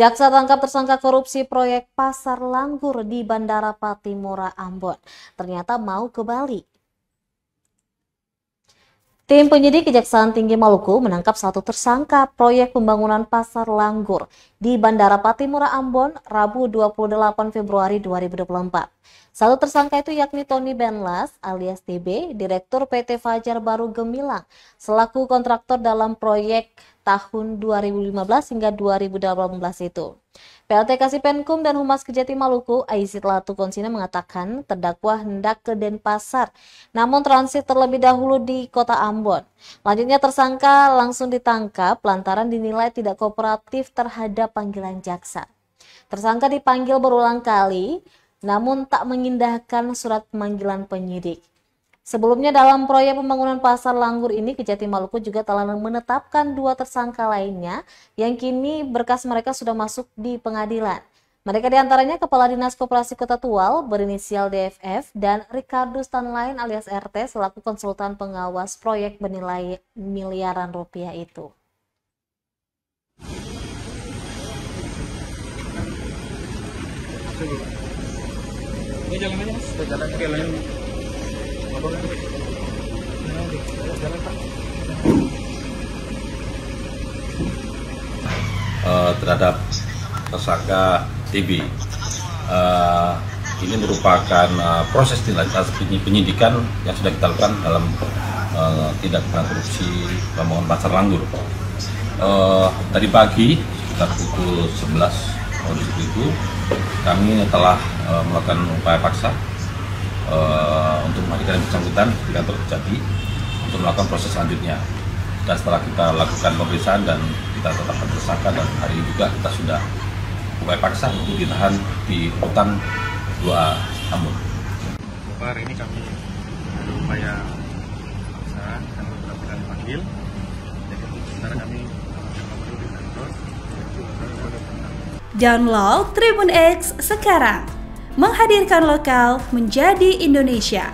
Jaksa tangkap tersangka korupsi proyek Pasar Langgur di Bandara Patimura, Ambon. Ternyata mau ke Bali. Tim penyidik Kejaksaan Tinggi Maluku menangkap satu tersangka proyek pembangunan Pasar Langgur di Bandara Patimura, Ambon, Rabu 28 Februari 2024. Satu tersangka itu yakni Tony Benlas alias TB, Direktur PT Fajar Baru Gemilang, selaku kontraktor dalam proyek tahun 2015 hingga 2018 itu. PLT Kasipenkum dan Humas Kejati Maluku, Aisyit Latu Konsina mengatakan terdakwa hendak ke Denpasar, namun transit terlebih dahulu di kota Ambon. Lanjutnya tersangka langsung ditangkap lantaran dinilai tidak kooperatif terhadap panggilan jaksa. Tersangka dipanggil berulang kali, namun tak mengindahkan surat pemanggilan penyidik. Sebelumnya dalam proyek pembangunan Pasar Langgur ini, Kejati Maluku juga telah menetapkan dua tersangka lainnya yang kini berkas mereka sudah masuk di pengadilan. Mereka diantaranya Kepala Dinas Koperasi Kota Tual berinisial DFF dan Ricardo Stanlain alias RT selaku konsultan pengawas proyek bernilai miliaran rupiah itu. Ini jalan aja mas, jalan ke lain. Terhadap tersangka TB, ini merupakan proses penyidikan yang sudah kita lakukan dalam tindak pidana korupsi pembangunan Pasar Langgur. Tadi pagi sekitar pukul 11 waktu itu kami telah melakukan upaya paksa untuk menghadirkan yang bersangkutan di kantor Kejati untuk melakukan proses selanjutnya. Dan setelah kita lakukan pemeriksaan dan kita tetapkan tersangka, dan hari ini juga kita sudah upaya paksa untuk ditahan di rutan 2A Ambon. Hari ini kami ada upaya paksa dan beberapa kali panggil. Jadi sementara kami di kantor. Download Tribun X sekarang, menghadirkan lokal menjadi Indonesia.